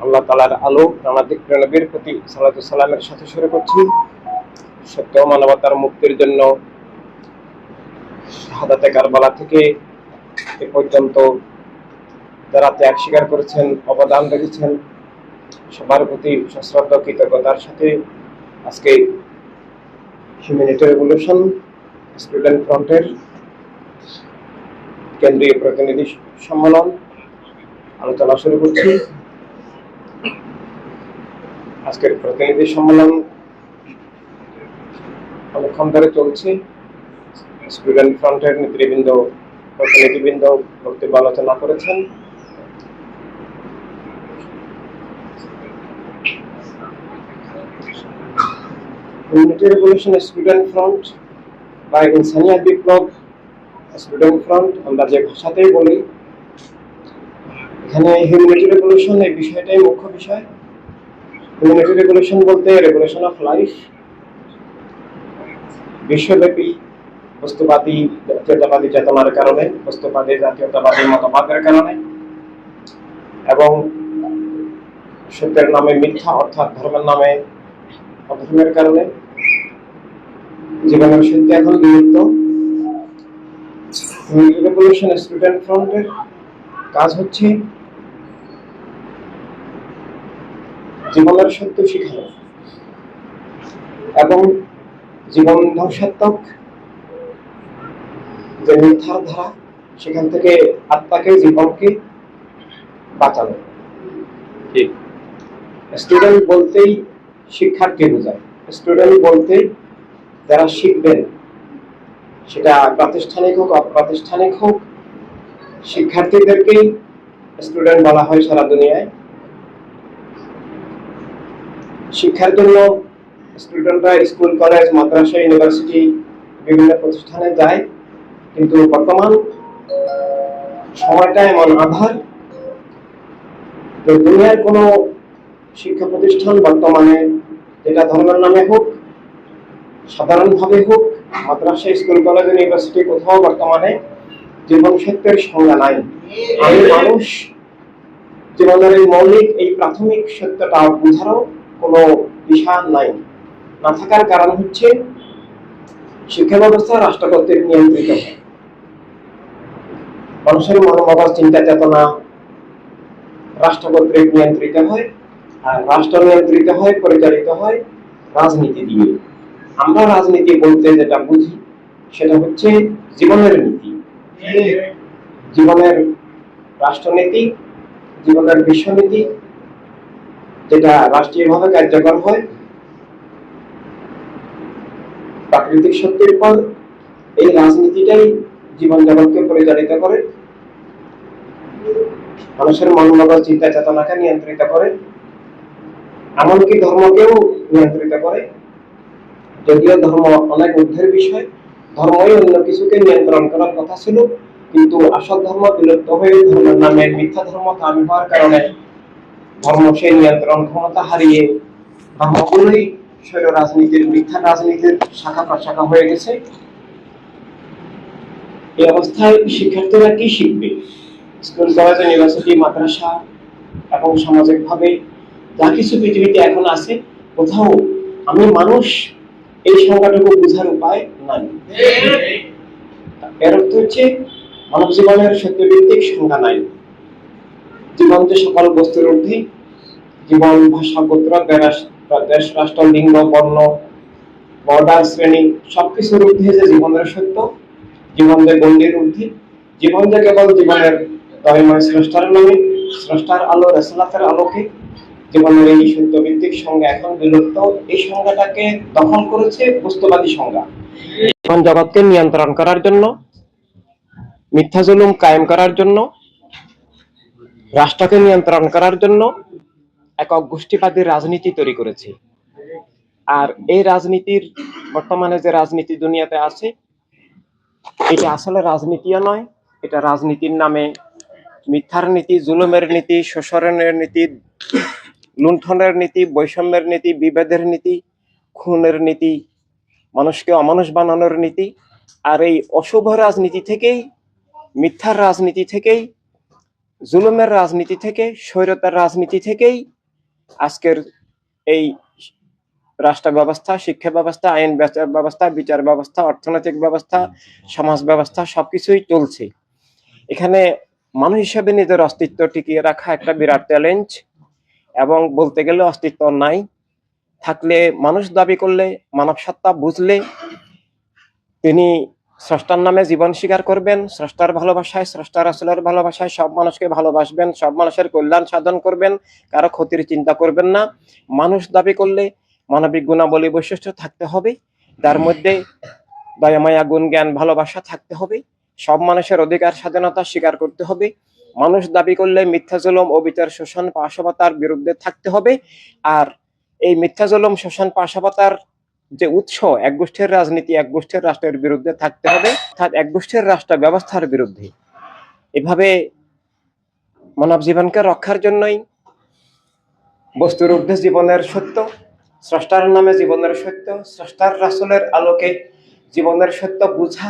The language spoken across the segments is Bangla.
আল্লাহ তাআলার আলো আমাদের নবীর প্রতি সালাতু সালামের সাথে শুরু করছি। সত্য মানবতার মুক্তির জন্য শাহাদাতে কারবালা থেকে এ পর্যন্ত যারা ত্যাগ স্বীকার করেছেন, অবদান রেখেছেন, সবার প্রতি সশ্রদ্ধ কৃতজ্ঞতার সাথে আজকে হিউম্যানিটি রেভলিউশন স্টুডেন্ট ফ্রন্টের কেন্দ্রীয় প্রতিনিধি সম্মেলন আলোচনা শুরু করছি। আজকের প্রতিনিধি সম্মেলন অনেকক্ষণ ধরে চলছে। স্টুডেন্ট ফ্রন্টের নেতৃবৃন্দ, প্রতিনিধিবৃন্দ বক্তব্য আলোচনা করেছেন। হিউম্যানিটি রেভলিউশন স্টুডেন্ট ফ্রন্ট বা ইনসানিয়াত বিপ্লব স্টুডেন্ট ফ্রন্ট, আমরা যে ভাষাতেই বলি, এখানে হিউম্যানিটি রেভলিউশন এই বিষয়টাই মুখ্য বিষয়। হিউম্যানিটি রেভলিউশন বলতে রেভলিউশন অফ লাইফ, বিশ্বব্যাপী বস্তুবাদী জাতীয়তাবাদী চেতনার কারণে, বস্তুবাদী জাতীয়তাবাদী মতবাদের কারণে এবং সত্যের নামে মিথ্যা অর্থাৎ ধর্মের নামে অধর্মের কারণে জীবনের সত্যি এখন বিলুপ্ত। রেভলিউশন স্টুডেন্ট ফ্রন্টের কাজ হচ্ছে জীবনের সত্য শিখানো এবং জীবন ধ্বংসাত্মক যে মিথ্যার ধারা, সেখান থেকে আত্মাকে, জীবনকে বাঁচানো। স্টুডেন্ট বলতেই শিক্ষার্থী বোঝায়। স্টুডেন্ট বলতে যারা শিখবেন, সেটা প্রাতিষ্ঠানিক হোক অপ্রাতিষ্ঠানিক হোক, শিক্ষার্থীদেরকেই স্টুডেন্ট বলা হয় সারা দুনিয়ায়। শিক্ষার জন্য স্টুডেন্টরা স্কুল, কলেজ, মাদ্রাসা, ইউনিভার্সিটি, বিভিন্ন প্রতিষ্ঠানে যায়, কিন্তু বর্তমান সময়টা এমন আধার যে দুনিয়ার কোনো শিক্ষা প্রতিষ্ঠান বর্তমানে, যেটা ধর্মের নামে হোক, সাধারণভাবে হোক, মাদ্রাসা, স্কুল, কলেজ, ইউনিভার্সিটি, কোথাও বর্তমানে জীবন সত্যের সংজ্ঞা নাই। আমি মানুষ, জীবনের এই মৌলিক, এই প্রাথমিক সত্যটা বোঝারও কোনো দিশা নাই। না থাকার কারণ হচ্ছে শিক্ষা ব্যবস্থা রাষ্ট্র কর্তৃক নিয়ন্ত্রিত হয়। মানুষের মনোভাব, চিন্তা চেতনা রাষ্ট্র কর্তৃক নিয়ন্ত্রিত হয়, আর রাষ্ট্র নিয়ন্ত্রিত হয়, পরিচালিত হয় রাজনীতি দিয়ে। আমরা রাজনীতি বলতে যেটা বুঝি সেটা হচ্ছে জীবনের নীতি, জীবনের রাষ্ট্রনীতি, জীবনের বিশ্বনীতি, যেটা রাষ্ট্রীয়ভাবে কার্যকর হয় প্রাকৃতিক শক্তির পর। এই রাজনীতিটাই জীবন জগৎকে পরিচালিত করে, মানুষের মনোভাব, চিন্তা চেতনাকে নিয়ন্ত্রিত করে, এমনকি ধর্মকেও নিয়ন্ত্রিত করে। যদিও ধর্ম অনেক ঊর্ধ্বের বিষয়, ধর্মই অন্য কিছুকে নিয়ন্ত্রণ করার কথা ছিল, কিন্তু আসল ধর্ম বিলুপ্ত হয়ে ধর্মের নামে মিথ্যা ধর্ম কামি হওয়ার কারণে ধর্ম সেই নিয়ন্ত্রণ ক্ষমতা হারিয়ে ধর্মগুলোই স্বৈর রাজনীতির, মিথ্যা রাজনীতির শাখা প্রশাখা হয়ে গেছে। এই অবস্থায় শিক্ষার্থীরা কি শিখবে? স্কুল, কলেজ, ইউনিভার্সিটি, মাদ্রাসা এবং সামাজিকভাবে যা কিছু পৃথিবীতে এখন আছে, কোথাও আমি মানুষ এই সংজ্ঞাটুকু বোঝার উপায় নাই। এর অর্থ হচ্ছে মানব জীবনের সত্যভিত্তিক সংজ্ঞা নাই। জীবন যে সকল বস্তুর ঊর্ধ্বে, জীবন ভাষা, গোত্র, দেশ, রাষ্ট্র, লিঙ্গ, বর্ণ, বর্ডার, শ্রেণী সবকিছুর ঊর্ধ্বে যে জীবনের সত্য, জীবন যে গণ্ডির ঊর্ধ্বে, জীবন যে কেবল জীবনের দয়াময় স্রষ্টার নামে, স্রষ্টার আলো, রাসূলের আলোকে, জীবনের এই সত্যভিত্তিক সংজ্ঞা এখন বিলুপ্ত। এই সংজ্ঞাটাকে দখল করেছে বস্তুবাদী সংজ্ঞা। জীবন জগৎকে নিয়ন্ত্রণ করার জন্য, মিথ্যা জুলুম কায়েম করার জন্য, রাষ্ট্রকে নিয়ন্ত্রণ করার জন্য একক গোষ্ঠীবাদী রাজনীতি তৈরি করেছে। আর এই রাজনীতির, বর্তমানে যে রাজনীতি দুনিয়াতে আছে, এটা আসলে রাজনীতিও নয়। এটা রাজনীতির নামে মিথ্যার নীতি, জুলুমের নীতি, শোষণের নীতি, লুণ্ঠনের নীতি, বৈষম্যের নীতি, বিভেদের নীতি, খুনের নীতি, মানুষকে অমানুষ বানানোর নীতি। আর এই অশুভ রাজনীতি থেকেই, মিথ্যার রাজনীতি থেকেই জুলুমের রাজনীতি থেকে, স্বৈরতার রাজনীতি থেকেই আজকের এই রাষ্ট্র ব্যবস্থা, শিক্ষা ব্যবস্থা, আইন ব্যবস্থা, বিচার ব্যবস্থা, অর্থনৈতিক ব্যবস্থা, সমাজ ব্যবস্থা সবকিছুই চলছে। এখানে মানুষ হিসেবে নিজের অস্তিত্ব টিকিয়ে রাখা একটা বিরাট চ্যালেঞ্জ, এবং বলতে গেলে অস্তিত্ব নাই। থাকলে মানুষ দাবি করলে, মানব সত্তা বুঝলে তিনি স্রষ্টার নামে জীবন স্বীকার করবেন, স্রষ্টার ভালোবাসায়, স্রষ্টা রাসূলের ভালোবাসায় সব মানুষকে ভালোবাসবেন, সব মানুষের কল্যাণ সাধন করবেন, কারো ক্ষতির চিন্তা করবেন না। মানুষ দাবি করলে মানবিক গুণাবলী বৈশিষ্ট্য থাকতে হবে, তার মধ্যে দয়া মায়া গুণ জ্ঞান ভালোবাসা থাকতে হবে। সব মানুষের অধিকার স্বাধীনতা স্বীকার করতে হবে। মানুষ দাবি করলে মিথ্যা জুলুম, অবিচার, শোষণ, পাশবতার বিরুদ্ধে থাকতে হবে। আর এই মিথ্যা জুলুম, শোষণ, পাশবতার যে উৎস, এক গোষ্ঠীর রাজনীতি, এক গোষ্ঠীর রাষ্ট্রের বিরুদ্ধে থাকতে হবে, অর্থাৎ এক গোষ্ঠীর রাষ্ট্র ব্যবস্থার বিরুদ্ধে। এভাবে মানব জীবনকে রক্ষার জন্যই বস্তুর ঊর্ধ্বে জীবনের সত্য, স্রষ্টার নামে জীবনের সত্য, স্রষ্টার রাসূলের আলোকে জীবনের সত্য বুঝা,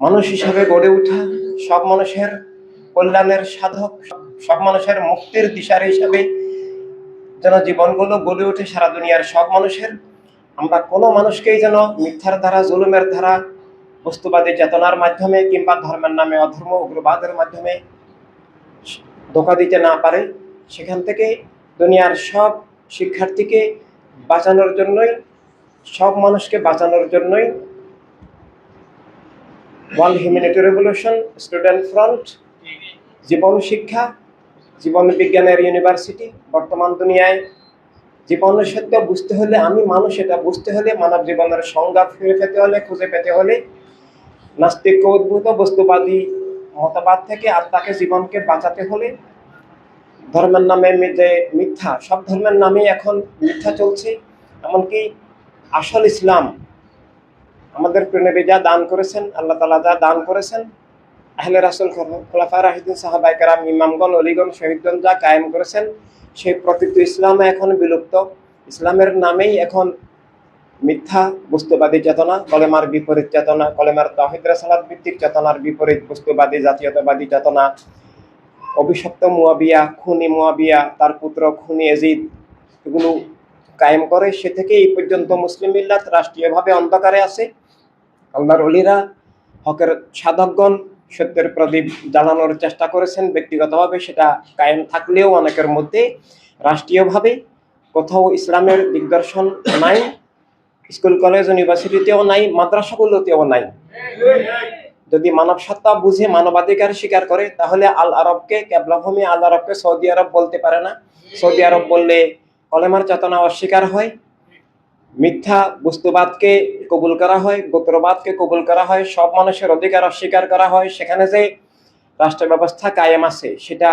মানুষ হিসাবে গড়ে ওঠা, সব মানুষের কল্যাণের সাধক, সব মানুষের মুক্তির দিশারি হিসাবে যেন জীবনগুলো গড়ে ওঠে সারা দুনিয়ার সব মানুষের। আমরা কোনো মানুষকেই যেন মিথ্যার ধারা, জুলুমের ধারা, বস্তুবাদী চেতনার মাধ্যমে কিংবা ধর্মের নামে অধর্ম, উগ্রবাদের মাধ্যমে ধোঁকা দিতে না পারে। সেখান থেকে দুনিয়ার সব শিক্ষার্থীকে বাঁচানোর জন্যই, সব মানুষকে বাঁচানোর জন্যই world humanity revolution, student front, জীবন শিক্ষা, জীবন বিজ্ঞানের ইউনিভার্সিটি। বর্তমান দুনিয়ায় জীবনের সত্য বুঝতে হলে, আমি মানুষ এটা বুঝতে হলে, মানব জীবনের সংজ্ঞা ফিরে পেতে হলে, খুঁজে পেতে হলে, নাস্তিক উদ্ভূত বস্তুবাদী মতবাদ থেকে আত্মাকে, জীবনকে বাঁচাতে হলে, ধর্মের নামে যে মিথ্যা, সব ধর্মের নামে এখন মিথ্যা চলছে। এমনকি আসল ইসলাম, আমাদের প্রিয় যা দান করেছেন, আল্লাহ তাআলা যা দান করেছেন, আহলে রাসূল, খোলাফায়ে রাশিদিন, সাহাবায়ে কেরাম, ইমামগণ, ওলিগণ, শহীদগণ যা কায়েম করেছেন, সেই প্রকৃত ইসলাম এখন বিলুপ্ত। ইসলামের নামেই এখন মিথ্যা বস্তুবাদী চেতনা, কলেমার বিপরীত চেতনা, কলেমার তাওহীদ রিসালাত ভিত্তিক চেতনার বিপরীত বস্তুবাদী জাতীয়তাবাদী চেতনা, অভিশপ্ত মুয়াবিয়া, খুনি মুয়াবিয়া, তার পুত্র খুনি ইয়াজিদ, এগুলো কায়েম করে। সে থেকে এই পর্যন্ত মুসলিম মিল্লাত রাষ্ট্রীয়ভাবে অন্ধকারে আছে। আল্লাহর ওলিরা, হকের সাধকগণ সত্যের প্রদীপ জ্বালানোর চেষ্টা করেছেন ব্যক্তিগতভাবে, সেটা কায়েম থাকলেও অনেকের মধ্যে রাষ্ট্রীয়ভাবে কোথাও ইসলামের দিগদর্শন নাই। স্কুল, কলেজ, ইউনিভার্সিটিতেও নাই, মাদ্রাসাগুলোতেও নাই। যদি মানব সত্তা বুঝে মানবাধিকার স্বীকার করে, তাহলে আল আরবকে, কেবলাভূমি আল আরবকে সৌদি আরব বলতে পারে না। সৌদি আরব বললে কলেমার চেতনা অস্বীকার হয়, মিথ্যা বস্তুবাদকে কবুল করা হয়, গোত্রবাদকে কবুল করা হয়, সব মানুষের অধিকার অস্বীকার করা হয়। সেখানে যে রাষ্ট্র ব্যবস্থা কায়েম আছে, সেটা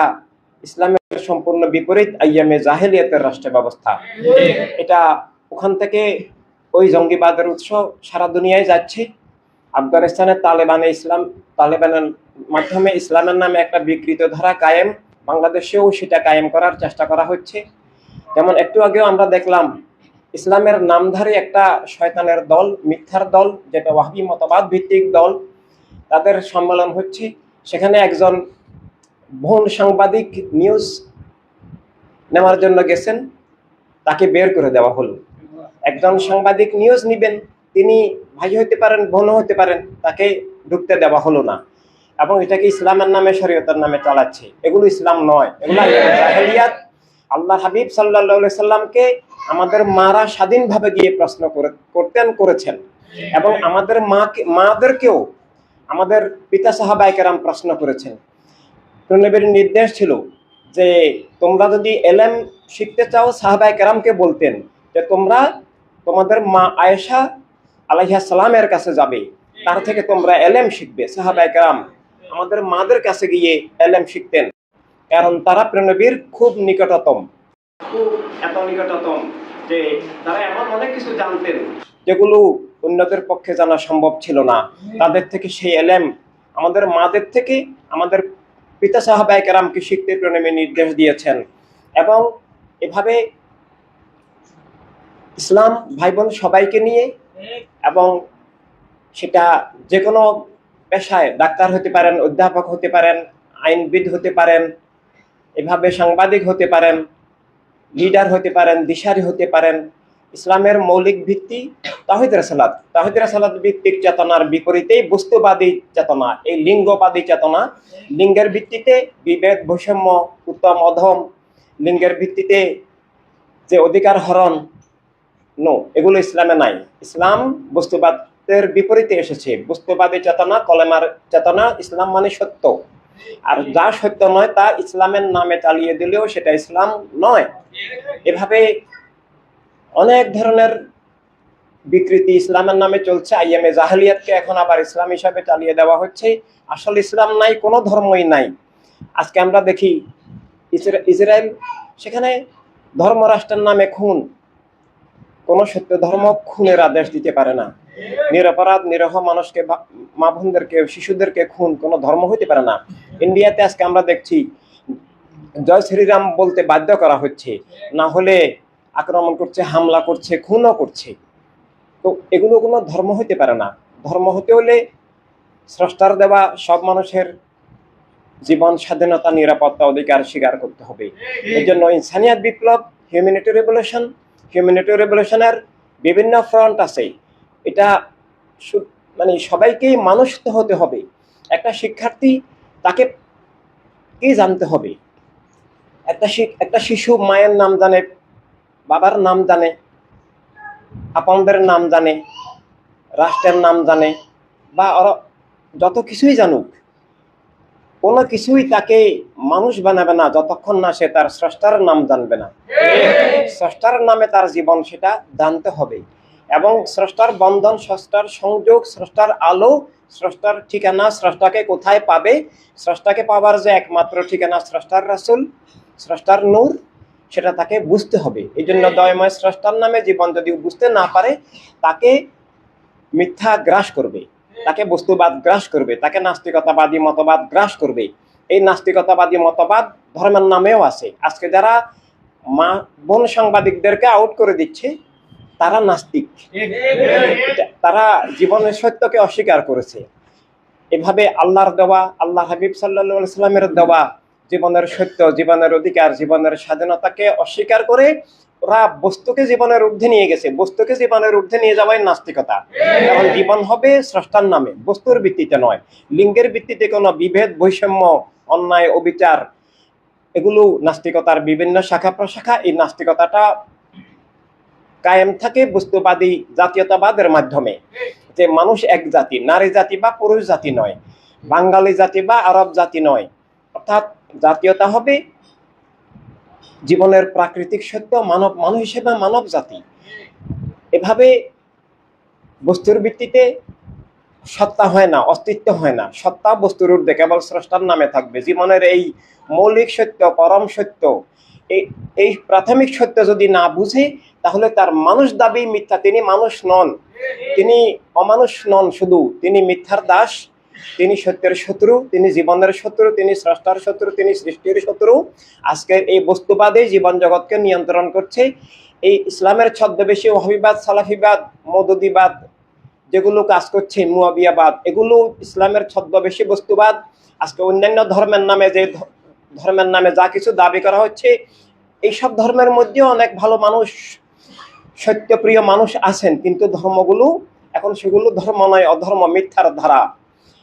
ইসলামের সম্পূর্ণ বিপরীত, আইয়ামে জাহেলিয়াতের রাষ্ট্র ব্যবস্থা। এটা ওখান থেকে ওই জঙ্গিবাদের উৎস সারা দুনিয়ায় যাচ্ছে। আফগানিস্তানের তালেবানের মাধ্যমে ইসলামের নামে একটা বিকৃত ধারা কায়েম, বাংলাদেশেও সেটা কায়েম করার চেষ্টা করা হচ্ছে। যেমন একটু আগেও আমরা দেখলাম, ইসলামের নামধারী একটা শয়তানের দল, মিথ্যার দল, যেটা ওয়াহাবি মতবাদ ভিত্তিক দল, তাদের সম্মেলন হচ্ছে। সেখানে একজন ভুল সাংবাদিক নিউজ নেওয়ার জন্য গেছেন, তাকে বের করে দেওয়া হলো। একজন সাংবাদিক নিউজ নিবেন, তিনি ভাই হতে পারেন, বোনও হতে পারেন, তাকে ঢুকতে দেওয়া হলো না। এবং এটাকে ইসলামের নামে, শরীয়তের নামে চালাচ্ছে। এগুলো ইসলাম নয়, এগুলো জাহেলিয়াত। আল্লাহ হাবিব সাল্লাল্লাহু আলাইহি সাল্লামকে আমাদের মারা স্বাধীনভাবে গিয়ে প্রশ্ন করেছেন, এবং আমাদের মাদেরকেও আমাদের পিতা সাহাবায়ে কেরাম প্রশ্ন করেছেন। নবীর নির্দেশ ছিল যে তোমরা যদি এলেম শিখতে চাও, সাহাবায়ে কেরামকে বলতেন যে তোমরা তোমাদের মা আয়েশা আলাইহিস সালামের কাছে যাবে, তার থেকে তোমরা এলেম শিখবে। সাহাবায়ে কেরাম আমাদের মাদের কাছে গিয়ে এলেম শিখতেন, কারণ তারা প্রিয়নবীর খুব নিকটতম, খুব এত নিকটতম যে তারা এমন অনেক কিছু জানতেন যেগুলো অন্যদের পক্ষে জানা সম্ভব ছিল না। তাদের থেকে সেই এলেম, আমাদের মাদের থেকে আমাদের পিতা সাহাবায়ে কেরামকে শিখতে প্রিয়নবী নির্দেশ দিয়েছেন। এবং এভাবে ইসলাম ভাই বোন সবাইকে নিয়ে, এবং সেটা যে কোনো পেশায়, ডাক্তার হতে পারেন, অধ্যাপক হতে পারেন, আইনবিদ হতে পারেন, এভাবে সাংবাদিক হতে পারেন, লিডার হতে পারেন, দিশারি হতে পারেন। ইসলামের মৌলিক ভিত্তি তাওহীদ রিসালাত। তাওহীদ রিসালাত ভিত্তিক চেতনার বিপরীতেই বস্তুবাদী চেতনা, এই লিঙ্গবাদী চেতনা। লিঙ্গের ভিত্তিতে বিভেদ, বৈষম্য, উত্তম অধম, লিঙ্গের ভিত্তিতে যে অধিকার হরণ, নো, এগুলো ইসলামে নাই। ইসলাম বস্তুবাদের বিপরীতে এসেছে। বস্তুবাদী চেতনা, কলেমার চেতনা। ইসলাম মানে সত্য, আর যা সত্য নয় তা ইসলামের নামে চালিয়ে দিলেও সেটা ইসলাম নয়। এভাবে অনেক ধরনের বিকৃতি ইসলামের নামে চলছে। আইএমএ জাহেলিয়াতকে এখন আবার ইসলাম হিসাবে চালিয়ে দেওয়া হচ্ছে। আসল ইসলাম নাই, কোনো ধর্মই নাই। আজকে আমরা দেখি ইসরায়েল, সেখানে ধর্মরাষ্ট্রের নামে খুন, কোন সত্য ধর্ম খুনের আদেশ দিতে পারে না। নিরপরাধ নিরহ মানুষকে, মা বোনদেরকে, শিশুদেরকে খুন কোন ধর্ম হইতে পারে না। ইন্ডিয়াতে আজকে আমরা দেখছি জয় শ্রীরাম বলতে বাধ্য করা হচ্ছে, না হলে আক্রমণ করছে, হামলা করছে, খুনও করছে। তো এগুলো কোনো ধর্ম হইতে পারে না। ধর্ম হতে হলে স্রষ্টার দেওয়া সব মানুষের জীবন, স্বাধীনতা, নিরাপত্তা, অধিকার স্বীকার করতে হবে। এই জন্য ইনসানিয়াত বিপ্লব, হিউম্যানিটি রেভলিউশন, হিউম্যানিটি রেভলিউশনের বিভিন্ন ফ্রন্ট আছে। এটা মানে সবাইকেই মানুষ হতে হবে। একটা শিক্ষার্থী, তাকে কি জানতে হবে? একটা শিশু মায়ের নাম জানে, বাবার নাম জানে, আপনদের নাম জানে, রাষ্ট্রের নাম জানে, বা যত কিছুই জানুক, কোনো কিছুই তাকে মানুষ বানাবে না যতক্ষণ না সে তার স্রষ্টার নাম জানবে না। স্রষ্টার নামে তার জীবন, সেটা জানতে হবে। এবং স্রষ্টার বন্ধন, স্রষ্টার সংযোগ, স্রষ্টার আলো, স্রষ্টার ঠিকানা, স্রষ্টাকে কোথায় পাবে, স্রষ্টাকে পাবার যে একমাত্র ঠিকানা স্রষ্টার রাসূল, স্রষ্টার নূর, সেটা তাকে বুঝতে হবে। এই জন্য দয়াময় স্রষ্টার নামে জীবন যদি বুঝতে না পারে, তাকে মিথ্যা গ্রাস করবে, তাকে বস্তুবাদ গ্রাস করবে, তাকে নাস্তিকতাবাদী মতবাদ গ্রাস করবে। এই নাস্তিকতাবাদী মতবাদ ধর্মের নামেও আছে। আজকে যারা মা বোন সাংবাদিকদেরকে আউট করে দিচ্ছে, তারা নাস্তিক, তারা জীবনের সত্যকে অস্বীকার করেছে। এভাবে আল্লাহর দেওয়া, আল্লাহ হাবিব সাল্লাল্লাহু আলাইহি সাল্লামের দেওয়া জীবনের সত্য, জীবনের অধিকার, জীবনের স্বাধীনতাকে অস্বীকার করে ওরা বস্তুকে জীবনের ঊর্ধ্বে নিয়ে গেছে। বস্তুকে জীবনের ঊর্ধ্বে নিয়ে যাওয়াই নাস্তিকতা। কারণ জীবন হবে স্রষ্টার নামে, বস্তুর ভিত্তিতে নয়। লিঙ্গের ভিত্তিতে কোনো বিভেদ, বৈষম্য, অন্যায়, অবিচার, এগুলো নাস্তিকতার বিভিন্ন শাখা প্রশাখা। এই নাস্তিকতাটা কায়েম থাকে বস্তুবাদী জাতীয়তাবাদের মাধ্যমে, যে মানুষ এক জাতি, নারী জাতি বা পুরুষ জাতি নয়, বাঙালি জাতি বা আরব জাতি নয়। অর্থাৎ জাতীয়তা হবে জীবনের প্রাকৃতিক সত্য, মানুষ হিসেবে মানব জাতি। এভাবে বস্তুর ভিত্তিতে সত্তা হয় না, অস্তিত্ব হয় না। সত্তা বস্তুর ঊর্ধ্বে, কেবল স্রষ্টার নামে থাকবে। জীবনের এই মৌলিক সত্য, পরম সত্য, এই প্রাথমিক সত্য যদি না বুঝে, তাহলে তার মানুষ দাবি মিথ্যা। তিনি মানুষ নন, তিনি অমানুষ নন শুধু, তিনি মিথ্যার দাস, তিনি সত্যের শত্রু, তিনি জীবনের শত্রু, তিনি স্রষ্টার শত্রু, তিনি সৃষ্টির শত্রু। আজকের এই বস্তুবাদী জীবন জগৎকে নিয়ন্ত্রণ করছে। এই ইসলামের ছদ্মবেশী ওয়াহাবিবাদ, সালাফিবাদ, মওদুদিবাদ যেগুলো কাজ করছে, মুয়াবিয়াবাদ, এগুলো ইসলামের ছদ্মবেশী বস্তুবাদ। আজকে অন্যান্য ধর্মের নামে, যে ধর্মের নামে যা কিছু দাবি করা হচ্ছে, এইসব ধর্মের মধ্যেও অনেক ভালো মানুষ, সত্যপ্রিয় মানুষ আছেন, কিন্তু ধর্মগুলো এখন সেগুলো ধর্ম নয়, অধর্ম, মিথ্যার ধারা।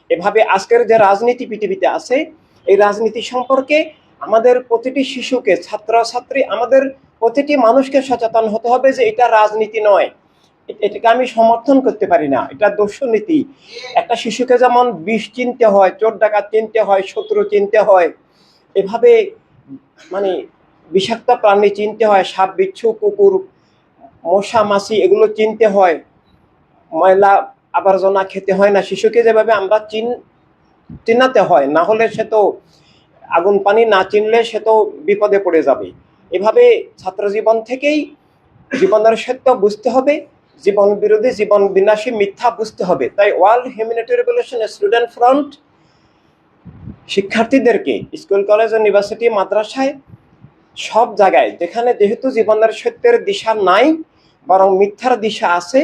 এভাবে আজকের যে রাজনীতি পৃথিবীতে আছে, এই রাজনীতি সম্পর্কে আমাদের প্রতিটি শিশুকে, ছাত্র ছাত্রী, আমাদের প্রতিটি মানুষকে সচেতন হতে হবে যে এটা রাজনীতি নয়, এটাকে আমি সমর্থন করতে পারি না, এটা দস্যুনীতি। একটা শিশুকে যেমন বিষ চিনতে হয়, চোর ডাকাত চিনতে হয়, শত্রু চিনতে হয়, এভাবে মানে বিষাক্ত প্রাণী চিনতে হয়, সাপ, বিচ্ছু, কুকুর, মশা, মাছি, এগুলো চিনতে হয়। ময়লা আবর্জনা খেতে হয় না। শিশুকে যেভাবে আমরা চিনাতে হয়, না হলে সে তো আগুন পানি না চিনলে সে তো বিপদে পড়ে যাবে। এভাবে ছাত্র জীবন থেকেই জীবনের সত্য বুঝতে হবে, জীবন বিরোধী, জীবন বিনাশী মিথ্যা বুঝতে হবে। তাই world humanity revolution student front শিক্ষার্থীদেরকে স্কুল, কলেজ, ইউনিভার্সিটি, মাদ্রাসায়, সব জায়গায় যেখানে যেহেতু জীবনের সত্যের দিশা নাই, বরং মিথ্যার দিশা আছে,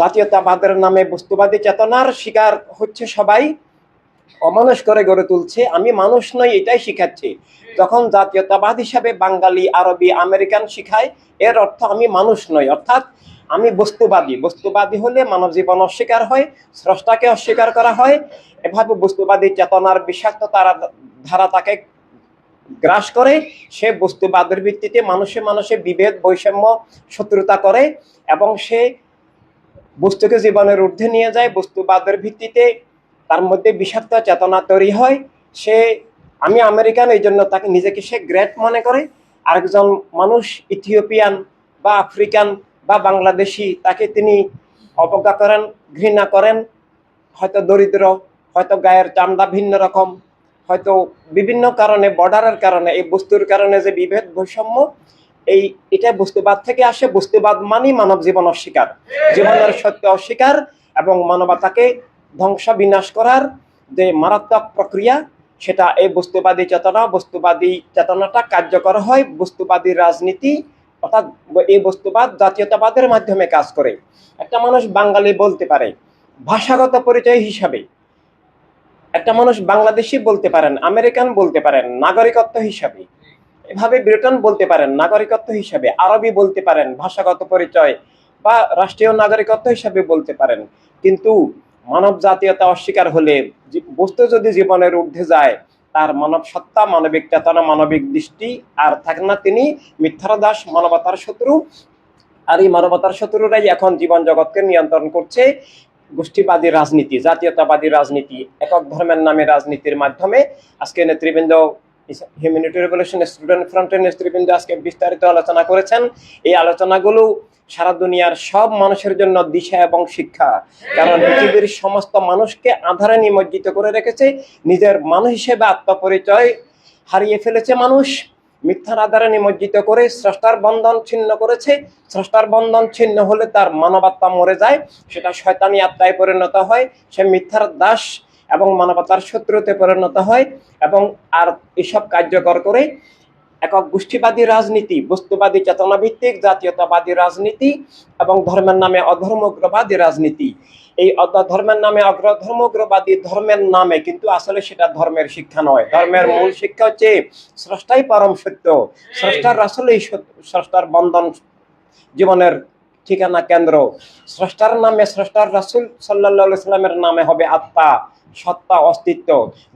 জাতীয়তাবাদের নামে বস্তুবাদী চেতনার শিকার হচ্ছে সবাই, অমানুষ করে গড়ে তুলছে, আমি মানুষ নই এটাই শিখাচ্ছে। যখন জাতীয়তাবাদ হিসাবে বাঙালি, আরবি, আমেরিকান শিখায়, এর অর্থ আমি মানুষ নই, অর্থাৎ আমি বস্তুবাদী। বস্তুবাদী হলে মানব জীবন অস্বীকার হয়, স্রষ্টাকে অস্বীকার করা হয়। এভাবে বস্তুবাদী চেতনার বিষাক্ত ধারা তাকে গ্রাস করে। সে বস্তুবাদের ভিত্তিতে মানুষে মানুষে বিভেদ, বৈষম্য, শত্রুতা করে এবং সে বস্তুকে জীবনের ঊর্ধ্বে নিয়ে যায়। বস্তুবাদের ভিত্তিতে তার মধ্যে বিষাক্ত চেতনা তৈরি হয়। সে আমি আমেরিকান, এই জন্য তাকে নিজেকে সে গ্রেট মনে করে। আরেকজন মানুষ ইথিওপিয়ান বা আফ্রিকান বা বাংলাদেশি, তাকে তিনি অবজ্ঞা করেন, ঘৃণা করেন। হয়তো দরিদ্র, হয়তো গায়ের চামড়া ভিন্ন রকম, হয়তো বিভিন্ন কারণে, বর্ডারের কারণে, এই বস্তুর কারণে যে বিভেদ, বৈষম্য, এটা বস্তুবাদ থেকে আসে। বস্তুবাদ মানে মানব জীবন অস্বীকার, জীবনের সত্য অস্বীকার এবং মানবতাকে ধ্বংস বিনাশ করার যে মারাত্মক প্রক্রিয়া, সেটা এই বস্তুবাদী চেতনা, বস্তুবাদী চেতনাটা কার্যকর হয় বস্তুবাদী রাজনীতি, অর্থাৎ এই বস্তুবাদ জাতীয়তাবাদের মাধ্যমে কাজ করে। একটা মানুষ বাঙালি বলতে পারে ভাষাগত পরিচয় হিসাবে, একটা মানুষ বাংলাদেশি বলতে পারেন, আমেরিকান বলতে পারেন নাগরিকত্ব হিসাবে, এভাবে ব্রিটেন বলতে পারেন নাগরিকত্ব হিসাবে, আরবি বলতে পারেন ভাষাগত পরিচয় বা রাষ্ট্রীয় নাগরিকত্ব হিসাবে বলতে পারেন। কিন্তু মানব জাতীয়তা অস্বীকার হলে, বস্তু যদি জীবনের ঊর্ধ্বে যায়, তার মানব সত্তা, মানবিক চেতনা, মানবিক দৃষ্টি আর থাকে না। তিনি মিথ্যার দাস, মানবতার শত্রু। আর এই মানবতার শত্রুরাই এখন জীবন জগৎকে নিয়ন্ত্রণ করছে। গোষ্ঠীবাদী রাজনীতি, জাতীয়তাবাদী রাজনীতি, একক ধর্মের নামে রাজনীতির মাধ্যমে। আজকে নেতৃবৃন্দ, হিউম্যানিটি রেভলিউশন স্টুডেন্ট ফ্রন্টের নেতৃবৃন্দ আজকে বিস্তারিত আলোচনা করেছেন। এই আলোচনাগুলো সারা দুনিয়ার সব মানুষের জন্য দিশা এবং শিক্ষা। কারণ পৃথিবীর সমস্ত মানুষকে আঁধারে নিমজ্জিত করে রেখেছে। নিজের মানুষ হিসেবে আত্মপরিচয় হারিয়ে ফেলেছে মানুষ, মিথ্যার আধারে নিমজ্জিত করে স্রষ্টার বন্ধন ছিন্ন করেছে। স্রষ্টার বন্ধন ছিন্ন হলে তার মানবাত্মা মরে যায়, সেটা শয়তানি আত্মায় পরিণত হয়, সে মিথ্যার দাস এবং মানবতার শত্রুতে পরিণত হয়। এবং আর এসব কার্যকর করে একক গোষ্ঠীবাদী রাজনীতি, বস্তুবাদী চেতনাভিত্তিক জাতীয়তাবাদী রাজনীতি এবং ধর্মের নামে অধর্মগ্রবাদী রাজনীতি। এই ধর্মের নামে অগ্রধর্মগ্রবাদী ধর্মের নামে, কিন্তু আসলে সেটা ধর্মের শিক্ষা নয়। ধর্মের মূল শিক্ষা হচ্ছে স্রষ্টাই পরম সত্য, স্রষ্টার আসলেই স্রষ্টার বন্ধন জীবনের ঠিকানা, কেন্দ্র। স্রষ্টার নামে, স্রষ্টার রাসূল সাল্লাল্লাহু আলাইহি সাল্লামের নামে হবে আত্মা, সত্তা, অস্তিত্ব।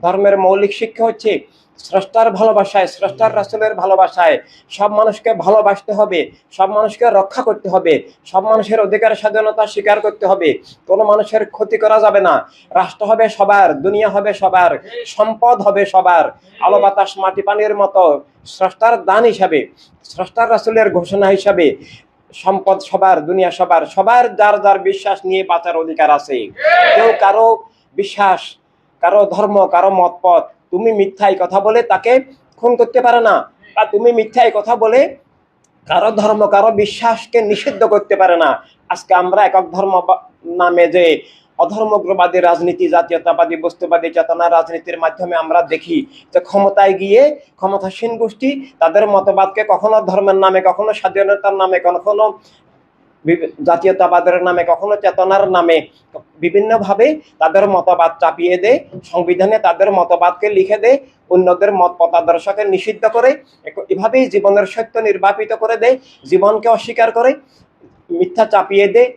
ধর্মের মৌলিক শিক্ষা হচ্ছে স্রষ্টার ভালোবাসায়, স্রষ্টার রাসূলের ভালোবাসায় সব মানুষকে ভালোবাসতে হবে, সব মানুষকে রক্ষা করতে হবে, সব মানুষের অধিকার স্বাধীনতা স্বীকার করতে হবে, কোনো মানুষের ক্ষতি করা যাবে না। রাষ্ট্র হবে সবার, দুনিয়া হবে সবার, সম্পদ হবে সবার, আলো বাতাস মাটি পানির মতো স্রষ্টার দান হিসাবে, স্রষ্টার রাসূলের ঘোষণা হিসাবে সম্পদ সবার, দুনিয়া সবার, সবার যার যার বিশ্বাস নিয়ে বাঁচার অধিকার আছে। কেউ কারো বিশ্বাস, কারো ধর্ম, কারো মতপথ, তুমি মিথ্যাই কথা বলে তাকে খুন করতে পারে না, বা তুমি মিথ্যাই কথা বলে কারো ধর্ম, কারো বিশ্বাসকে নিষিদ্ধ করতে পারে না। আজকে আমরা একক ধর্ম নামে যে অধর্মগ্রবাদী রাজনীতি, জাতীয়তাবাদী বস্তুবাদী চেতনা রাজনীতির মাধ্যমে আমরা দেখি যে ক্ষমতায় গিয়ে ক্ষমতাসীন গোষ্ঠী তাদের মতবাদকে কখনো ধর্মের নামে, কখনো স্বাধীনতার নামে, কখনো জাতীয়তাবাদের নামে, কখনো চেতনার নামে বিভিন্নভাবে তাদের মতবাদ চাপিয়ে দেয়, সংবিধানে তাদের মতবাদকে লিখে দেয়, অন্যদের মত মতাদর্শকে নিষিদ্ধ করে, এভাবেই জীবনের সত্য নির্বাপিত করে দেয়, জীবনকে অস্বীকার করে, মিথ্যা চাপিয়ে দেয়,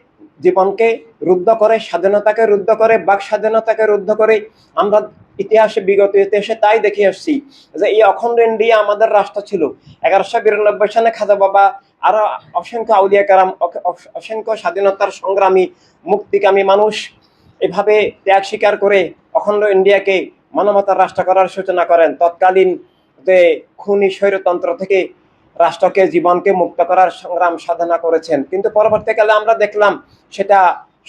জীবনকে রুদ্ধ করে, স্বাধীনতাকে রুদ্ধ করে, বাক স্বাধীনতাকে রুদ্ধ করে। আমরা ইতিহাসে, বিগত ইতিহাসে তাই দেখে আসছি যে এই অখণ্ড ইন্ডিয়া আমাদের রাষ্ট্র ছিল। 1192 সালে খাজা বাবা আরো অসংখ্য আউলিয়া কারাম, অসংখ্য স্বাধীনতার সংগ্রামী, মুক্তিকামী মানুষ এভাবে ত্যাগ স্বীকার করে অখণ্ড ইন্ডিয়াকে মানবতার রাষ্ট্র করার সূচনা করেন। তৎকালীন যে খুনি স্বৈরতন্ত্র থেকে রাষ্ট্রকে, জীবনকে মুক্ত করার সংগ্রাম সাধনা করেছেন। কিন্তু পরবর্তীকালে আমরা দেখলাম সেটা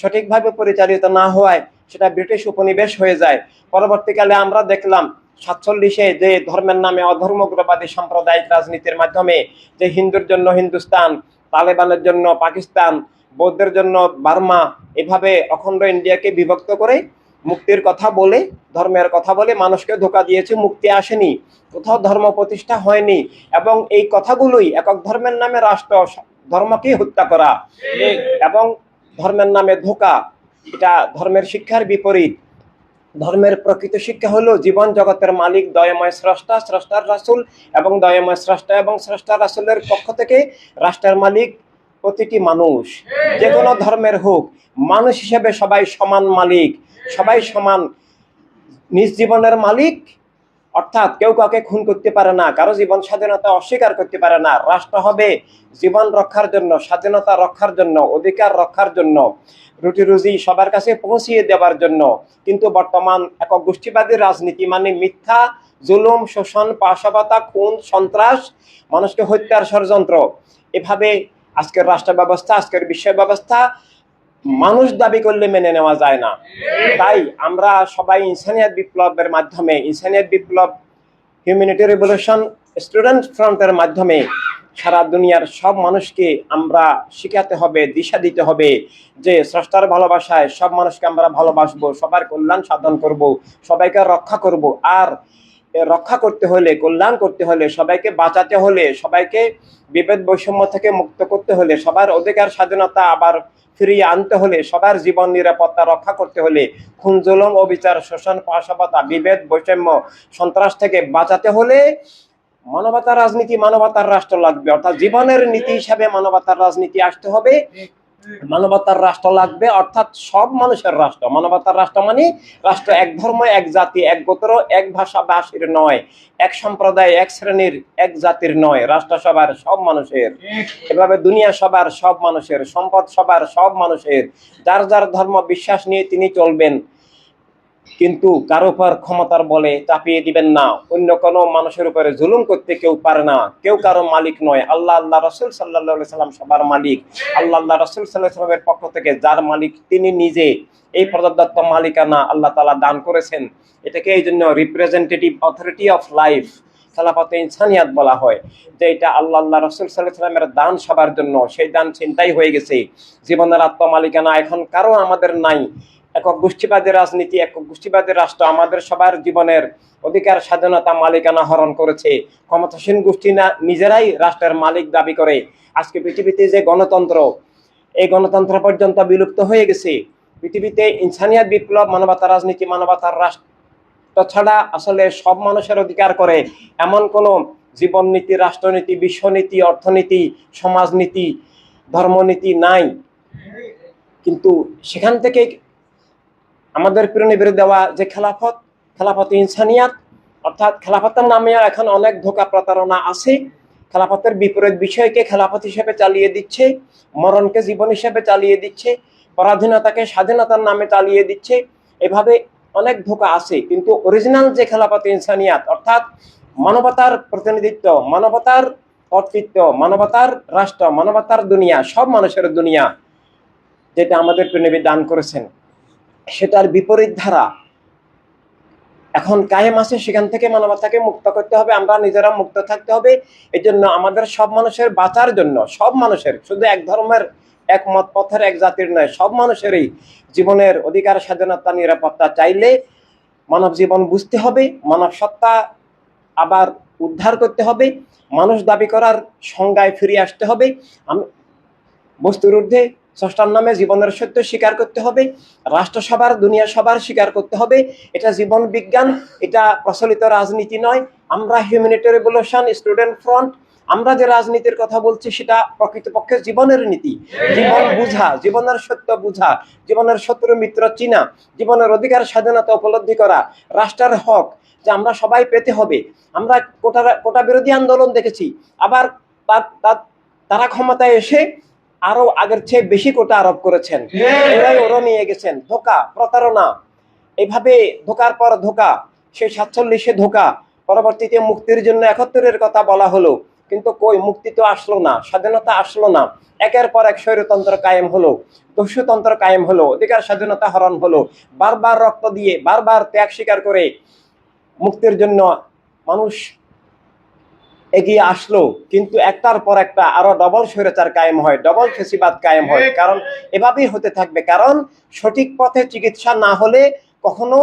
সঠিকভাবে পরিচালিত না হওয়ায় সেটা ব্রিটিশ উপনিবেশ হয়ে যায়। পরবর্তীকালে আমরা দেখলাম 47-এ যে ধর্মের নামে অধর্মগ্রবাদী সাম্প্রদায়িক রাজনীতির মাধ্যমে যে হিন্দুর জন্য হিন্দুস্তান, তালেবানের জন্য পাকিস্তান, বৌদ্ধের জন্য বার্মা, এভাবে অখণ্ড ইন্ডিয়াকে বিভক্ত করে মুক্তির কথা বলে, ধর্মের কথা বলে মানুষকে ধোঁকা দিয়েছে। মুক্তি আসেনি, কোথাও ধর্ম প্রতিষ্ঠা হয়নি। এবং এই কথাগুলোই একক ধর্মের নামে রাষ্ট্র, ধর্মকে হত্যা করা এবং ধর্মের নামে ধোঁকা, এটা ধর্মের শিক্ষার বিপরীত। ধর্মের প্রকৃত শিক্ষা হলো জীবন জগতের মালিক দয়াময় স্রষ্টা, স্রষ্টার রাসূল এবং দয়াময় স্রষ্টা এবং স্রষ্টার রাসূলের পক্ষ থেকে রাষ্ট্রের মালিক প্রতিটি মানুষ, যে কোনো ধর্মের হোক, মানুষ হিসেবে সবাই সমান মালিক, সবাই সমান নিজ জীবনের মালিক। অর্থাৎ কেউ কাউকে খুন করতে পারে না, কারো জীবন স্বাধীনতা অস্বীকার করতে পারে না। রাষ্ট্র হবে জীবন রক্ষার জন্য, স্বাধীনতা রক্ষার জন্য, অধিকার রক্ষার জন্য, রুটি রুজি সবার কাছে পৌঁছিয়ে দেওয়ার জন্য। কিন্তু বর্তমান একক গোষ্ঠীবাদী রাজনীতি মানে মিথ্যা, জুলুম, শোষণ, পাশাপাতা, খুন, সন্ত্রাস, মানুষকে হত্যার ষড়যন্ত্র। এভাবে আজকের রাষ্ট্র ব্যবস্থা, আজকের বিশ্ব ব্যবস্থা মানুষ দাবি করলে মেনে নেওয়া যায় না। তাই আমরা সবাই ইনসানিয়াত বিপ্লবের মাধ্যমে, ইনসানিয়াত বিপ্লব, হিউম্যানিটি রেভলিউশন, স্টুডেন্ট ফ্রন্টের মাধ্যমে সারা দুনিয়ার সব মানুষকে আমরা শিখাতে হবে, দিশা দিতে হবে যে স্রষ্টার ভালোবাসায় সব মানুষকে আমরা ভালোবাসবো, সবার কল্যাণ সাধন করব, সবাইকে রক্ষা করব। আর রক্ষা করতে হলে, কল্যাণ করতে হলে, সবাইকে বাঁচাতে হলে, সবাইকে বিভেদ বৈষম্য থেকে মুক্ত করতে হলে, সবার অধিকার স্বাধীনতা আবার ফিরিয়ে আনতে হলে, সবার জীবন নিরাপত্তা রক্ষা করতে হলে, খুন, জুলুম, অবিচার, শোষণ, পাশাপাতা, বিভেদ বৈষম্য, সন্ত্রাস থেকে বাঁচাতে হলে মানবতার রাজনীতি, মানবতার রাষ্ট্র লাগবে। অর্থাৎ জীবনের নীতি হিসাবে মানবতার রাজনীতি আসতে হবে, মানবতার রাষ্ট্র লাগবে, অর্থাৎ সব মানুষের রাষ্ট্র। মানবতার রাষ্ট্র মানে রাষ্ট্র এক ধর্ম, এক জাতি, এক গোত্র, এক ভাষা ভাষীর নয়, এক সম্প্রদায়, এক শ্রেণীর, এক জাতির নয়। রাষ্ট্র সবার, সব মানুষের। এভাবে দুনিয়া সবার, সব মানুষের। সম্পদ সবার, সব মানুষের। যার যার ধর্ম বিশ্বাস নিয়ে তিনি চলবেন, কিন্তু কারো উপর ক্ষমতার বলে চাপিয়ে দিবেন না। অন্য কোনো মানুষের উপরে জুলুম করতে কেউ পারে না। কেউ কারো মালিক নয়। আল্লাহ রাসূল সাল্লাল্লাহু আলাইহি সাল্লাম সবার মালিক। আল্লাহ রাসূল সাল্লাল্লাহু আলাইহি সাল্লামের পক্ষ থেকে যার মালিক তিনি নিজে, এই প্রদত্ত মালিকানা আল্লাহ তাআলা দান করেছেন। এটাকে এই জন্য রিপ্রেজেন্টেটিভ অথরিটি অফ লাইফ, খেলাফতে ইনসানিয়াত বলা হয়। যে এটা আল্লাহ রাসূল সাল্লাল্লাহু আলাইহি সাল্লামের দান সবার জন্য। সেই দান ছিনতাই হয়ে গেছে। জীবনের আত্মমালিকানা এখন কারো আমাদের নাই। একক গোষ্ঠীবাদী রাজনীতি, একক গোষ্ঠীবাদী রাষ্ট্র আমাদের সবার জীবনের অধিকার, স্বাধীনতা, মালিকানা হরণ করেছে। ক্ষমতাসীন গোষ্ঠী না নিজেরাই রাষ্ট্রের মালিক দাবি করে। আজকে পৃথিবীতে যে গণতন্ত্র, এই গণতন্ত্র পর্যন্ত বিলুপ্ত হয়ে গেছে। পৃথিবীতে ইনসানিয়াত বিপ্লব, মানবতার রাজনীতি, মানবতার রাষ্ট্র ছাড়া আসলে সব মানুষের অধিকার করে এমন কোনো জীবননীতি, রাষ্ট্রনীতি, বিশ্বনীতি, অর্থনীতি, সমাজনীতি, ধর্মনীতি নাই। কিন্তু সেখান থেকে আমাদের প্রিয় নবীর দেওয়া যে খেলাফত, খেলাফত ইনসানিয়াত, অর্থাৎ খেলাফতের নামে এখন অনেক ধোঁকা প্রতারণা আছে। খেলাফতের বিপরীত বিষয়কে খেলাফত হিসেবে চালিয়ে দিচ্ছে, মরণকে জীবন হিসেবে চালিয়ে দিচ্ছে, পরাধীনতাকে স্বাধীনতার নামে চালিয়ে দিচ্ছে। এভাবে অনেক ধোঁকা আছে। কিন্তু অরিজিনাল যে খেলাফত ইনসানিয়াত, অর্থাৎ মানবতার প্রতিনিধিত্ব, মানবতার কর্তৃত্ব, মানবতার রাষ্ট্র, মানবতার দুনিয়া, সব মানুষের দুনিয়া, যেটা আমাদের প্রিয় নবী দান করেছেন, সেটার বিপরীত ধারা এখন কায়েম আছে। সেখান থেকে মানবতাকে মুক্ত করতে হবে, আমরা নিজেরা মুক্ত থাকতে হবে। এই জন্য আমাদের সব মানুষের বাঁচার জন্য, সব মানুষের, শুধু এক ধর্মের, এক মত পথের, এক জাতির নয়, সব মানুষেরই জীবনের অধিকার, স্বাধীনতা, নিরাপত্তা চাইলে মানব জীবন বুঝতে হবে, মানব সত্তা আবার উদ্ধার করতে হবে, মানুষ দাবি করার সংজ্ঞায় ফিরে আসতে হবে। বস্তুর ঊর্ধ্বে স্রষ্টার নামে জীবনের সত্য স্বীকার করতে হবে, রাষ্ট্র সবার, দুনিয়া সবার স্বীকার করতে হবে। এটা জীবন বিজ্ঞান, এটা প্রচলিত রাজনীতি নয়। আমরা হিউম্যানিটি রেভলিউশন, স্টুডেন্ট ফ্রন্ট, আমরা যে রাজনীতির কথা বলছি সেটা প্রকৃতপক্ষে জীবনের নীতি। জীবন বুঝা, জীবনের সত্য বুঝা, জীবনের শত্রু মিত্র চিনা, জীবনের অধিকার স্বাধীনতা উপলব্ধি করা, রাষ্ট্রের হক যে আমরা সবাই পেতে হবে। আমরা কোটা বিরোধী আন্দোলন দেখেছি, আবার তারা ক্ষমতায় এসে আরো আগের চেয়ে বেশি কোটা আরোপ করেছেন, এরাই ওরা নিয়ে গেছেন। ধোঁকা, প্রতারণা, এইভাবে ধোঁকার পর ধোঁকা। সেই 47-এ ধোঁকা, পরবর্তীতে মুক্তির জন্য 71-এর কথা বলা হলো, কিন্তু কই মুক্তি তো আসলো না, স্বাধীনতা আসলো না। একের পর এক স্বৈরতন্ত্র কায়েম হলো, দস্যুতন্ত্র কায়েম হলো, অধিকার স্বাধীনতা হরণ হলো। বারবার রক্ত দিয়ে, বারবার ত্যাগ স্বীকার করে মুক্তির জন্য মানুষ এগিয়ে আসলো, কিন্তু একটার পর একটা আরো ডবল স্বৈরাচার কায়েম হয়, ডবল ফেসিবাদ কায়েম হয়। কারণ এভাবেই হতে থাকবে। কারণ সঠিক পথে চিকিৎসা না হলে কখনো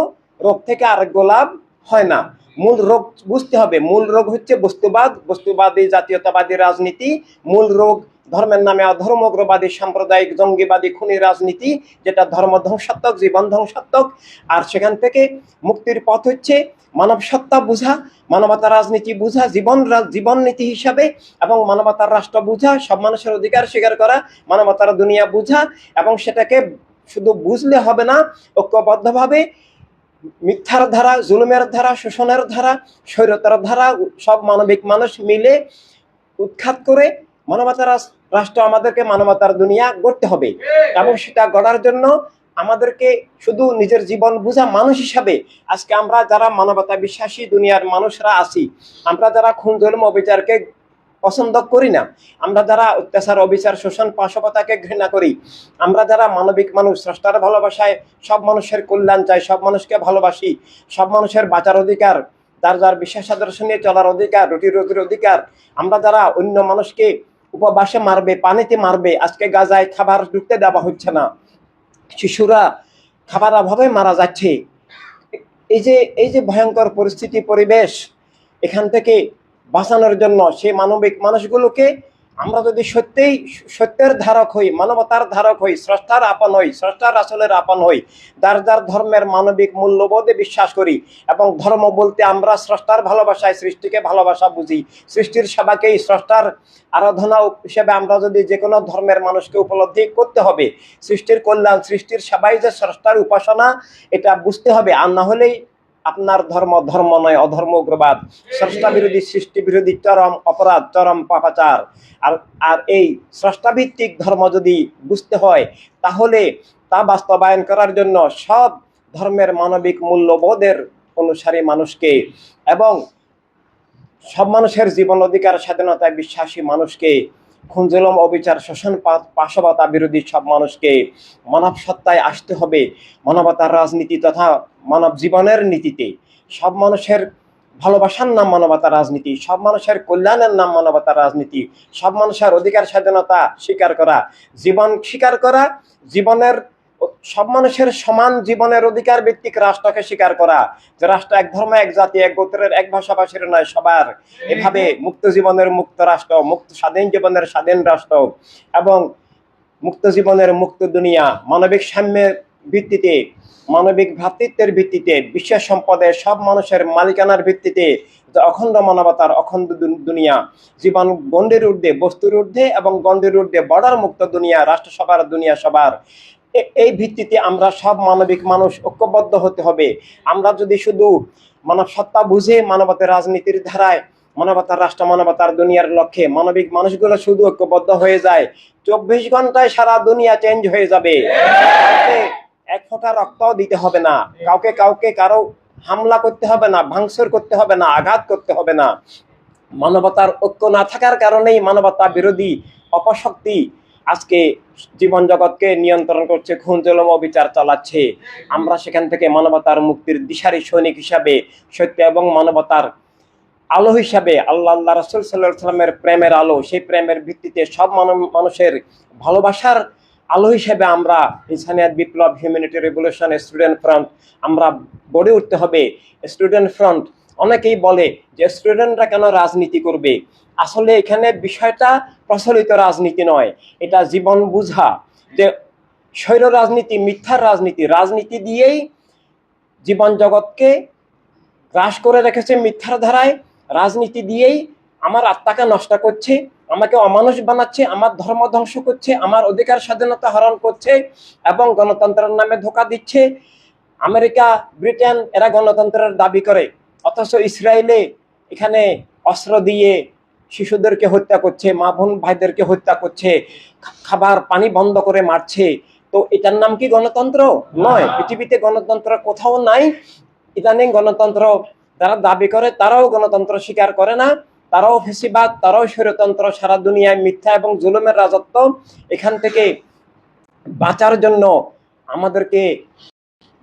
রোগ থেকে আরোগ্য লাভ হয় না। মূল রোগ বুঝতে হবে। মূল রোগ হচ্ছে বস্তুবাদ, বস্তুবাদী জাতীয়তাবাদী রাজনীতি। মূল রোগ ধর্মের নামে অধর্ম, উগ্রবাদী, সাম্প্রদায়িক, জঙ্গিবাদী, খুনি রাজনীতি, যেটা ধর্ম ধ্বংসাত্মক, জীবন ধ্বংসাত্মক। আর সেখান থেকে মুক্তির পথ হচ্ছে মানব সত্তা বুঝা, মানবতার রাজনীতি বুঝা, জীবন নীতি হিসাবে, এবং মানবতার রাষ্ট্র বুঝা, সব মানুষের অধিকার স্বীকার করা, মানবতার দুনিয়া বুঝা। এবং সেটাকে শুধু বুঝলে হবে না, ঐক্যবদ্ধভাবে মিথ্যার ধারা, জুলুমের ধারা, শোষণের ধারা, স্বৈরতার ধারা সব মানবিক মানুষ মিলে উৎখাত করে মানবতার রাষ্ট্র, আমাদেরকে মানবতার দুনিয়া গড়তে হবে। এবং সেটা গড়ার জন্য আমাদেরকে শুধু নিজের জীবন বুঝা মানুষ হিসাবে, আজকে আমরা যারা মানবতা বিশ্বাসী দুনিয়ার মানুষরা আছি, আমরা যারা খুন জুলুম অবিচারকে পছন্দ করি না, আমরা যারা অত্যাচার, অবিচার, শোষণ, পাশবতাকে ঘৃণা করি, আমরা যারা মানবিক মানুষ, স্রষ্টার ভালোবাসায় সব মানুষের কল্যাণ চাই, সব মানুষকে ভালোবাসি, সব মানুষের বাঁচার অধিকার, যার যার বিশ্বাস আদর্শ নিয়ে চলার অধিকার, রুটি রুটির অধিকার, আমরা যারা অন্য মানুষকে উপবাসে মারবে, পানিতে মারবে, আজকে গাজায় খাবার ঢুকতে দেওয়া হচ্ছে না, শিশুরা খাবার অভাবে মারা যাচ্ছে, এই যে ভয়ঙ্কর পরিস্থিতি, পরিবেশ, এখান থেকে বাঁচানোর জন্য সেই মানবিক মানুষগুলোকে আমরা যদি সত্যিই সত্যের ধারক হই, মানবতার ধারক হই, স্রষ্টার আপন হই, স্রষ্টার আসলের আপন হই, যার যার ধর্মের মানবিক মূল্যবোধে বিশ্বাস করি, এবং ধর্ম বলতে আমরা স্রষ্টার ভালোবাসায় সৃষ্টিকে ভালোবাসা বুঝি, সৃষ্টির সেবাকেই স্রষ্টার আরাধনা হিসেবে আমরা যদি যে কোনো ধর্মের মানুষকে উপলব্ধি করতে হবে, সৃষ্টির কল্যাণ, সৃষ্টির সেবাই যে স্রষ্টার উপাসনা, এটা বুঝতে হবে। আর না হলেই আপনার ধর্ম ধর্ম নয়, অধর্ম, উগ্রবাদ, স্রষ্টা বিরোধী, সৃষ্টি বিরোধী, চরম অপরাধ, চরম পাপাচার। আর এই স্রষ্টাভিত্তিক ধর্ম যদি বুঝতে হয়, তাহলে তা বাস্তবায়ন করার জন্য সব ধর্মের মানবিক মূল্যবোধের অনুসারী মানুষকে, এবং সব মানুষের জীবন অধিকার, স্বাধীনতায় বিশ্বাসী মানুষকে, খুন জুলুম অবিচার, শোষণ, পাশবতা বিরোধী সব মানুষকে মানব সত্তায় আসতে হবে, মানবতার রাজনীতি তথা মানব জীবনের নীতিতে। সব মানুষের ভালোবাসার নাম মানবতার রাজনীতি, সব মানুষের কল্যাণের নাম মানবতার রাজনীতি, সব মানুষের অধিকার, স্বাধীনতা স্বীকার করা, জীবন স্বীকার করা, জীবনের সব মানুষের সমান জীবনের অধিকার ভিত্তিক রাষ্ট্রকে স্বীকার করা, যে রাষ্ট্র এক ধর্ম, এক জাতি, এক গোত্রের, এক ভাষাভাষীর নয়, সবার। এভাবে মুক্ত জীবনের মুক্ত রাষ্ট্র, মুক্ত স্বাধীন জীবনের স্বাধীন রাষ্ট্র, এবং মুক্ত জীবনের মুক্ত দুনিয়া, মানবিক সাম্যের ভিত্তিতে, মানবিক ভ্রাতৃত্বের ভিত্তিতে, বিশ্ব সম্পদের সব মানুষের মালিকানার ভিত্তিতে, অখণ্ড মানবতার অখণ্ড দুনিয়া, জীবন গণ্ডের ঊর্ধ্বে, বস্তুর ঊর্ধ্বে এবং গণ্ডের ঊর্ধ্বে, বর্ডার মুক্ত দুনিয়া, রাষ্ট্রসভার দুনিয়া সবার। এই ভিত্তিতে আমরা সব মানবিক মানুষ ঐক্যবদ্ধ হতে হবে। আমরা যদি শুধু মানব সত্তা বুঝে মানবতার রাজনীতির ধারায়, মানবতার রাষ্ট্র, মানবতার দুনিয়ার লক্ষ্যে মানবিক মানুষগুলো শুধু ঐক্যবদ্ধ হয়ে যায়, 24 ঘন্টায় সারা দুনিয়া চেঞ্জ হয়ে যাবে। এক ফোঁটা রক্তও দিতে হবে না, কাউকে কারো হামলা করতে হবে না, ভাঙচুর করতে হবে না, আঘাত করতে হবে না। মানবতার ঐক্য না থাকার কারণেই মানবতা বিরোধী অপশক্তি আজকে জীবন জগৎকে নিয়ন্ত্রণ করছে, খুন জুলুম অবিচার চালাচ্ছে। আমরা সেখান থেকে মানবতার মুক্তির দিশারি সৈনিক হিসাবে, সত্য এবং মানবতার আলো হিসাবে, আল্লাহ রাসূল সাল্লাল্লাহু আলাইহি সাল্লামের প্রেমের আলো, সেই প্রেমের ভিত্তিতে সব মানুষের ভালোবাসার আলো হিসেবে আমরা ইনসানিয়াত বিপ্লব, হিউম্যানিটি রেভলিউশন, স্টুডেন্ট ফ্রন্ট আমরা গড়ে উঠতে হবে। স্টুডেন্ট ফ্রন্ট, অনেকেই বলে যে স্টুডেন্টরা কেন রাজনীতি করবে? আসলে এখানে বিষয়টা প্রচলিত রাজনীতি নয়, এটা জীবন বুঝা, যে স্বৈর রাজনীতি, মিথ্যার রাজনীতি, রাজনীতি দিয়েই জীবন জগৎকে গ্রাস করে রেখেছে মিথ্যার ধারায়, রাজনীতি দিয়েই আমার আত্মাকে নষ্ট করছে, আমাকে অমানুষ বানাচ্ছে, আমার ধর্ম ধ্বংস করছে, আমার অধিকার স্বাধীনতা হরণ করছে, এবং গণতন্ত্রের নামে ধোঁকা দিচ্ছে। আমেরিকা, ব্রিটেন এরা গণতন্ত্রের দাবি করে, অথচ ইসরায়েলে এখানে অস্ত্র দিয়ে শিশুদেরকে হত্যা করছে, মা বোন ভাইদেরকে হত্যা করছে, খাবার পানি বন্ধ করে মারছে। তো এটার নাম কি গণতন্ত্র? নয়, পৃথিবীতে গণতন্ত্র কোথাও নাই। ইদানিং গণতন্ত্র যারা দাবি করে তারাও গণতন্ত্র স্বীকার করে না, তারাও ফ্যাসিবাদ, তারাও স্বৈরতন্ত্র, সারা দুনিয়ায় মিথ্যা এবং জুলুমের রাজত্ব। এখান থেকে বাঁচার জন্য আমাদেরকে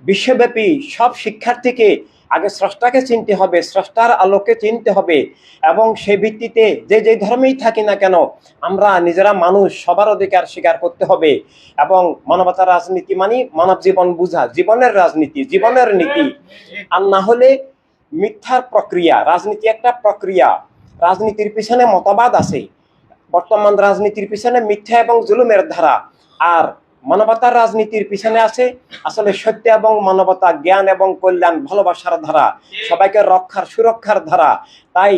বিশ্বব্যাপী সব শিক্ষার্থীকে আগে স্রষ্টাকে চিনতে হবে, স্রষ্টার আলোকে চিনতে হবে, এবং সেই ভিত্তিতে যে ধর্মেই থাকি না কেন আমরা নিজেরা মানুষ, সবার অধিকার স্বীকার করতে হবে। এবং মানবতার রাজনীতি মানে মানব জীবন বুঝা, জীবনের রাজনীতি, জীবনের নীতি। আর না হলে মিথ্যার প্রক্রিয়া। রাজনীতি একটা প্রক্রিয়া, রাজনীতির পিছনে মতবাদ আছে। বর্তমান রাজনীতির পিছনে মিথ্যা এবং জুলুমের ধারা, আর মানবতার রাজনীতির পিছনে আছে আসলে সত্য এবং মানবতা, জ্ঞান এবং কল্যাণ, ভালোবাসার ধারা, সবাইকে রক্ষার সুরক্ষার ধারা। তাই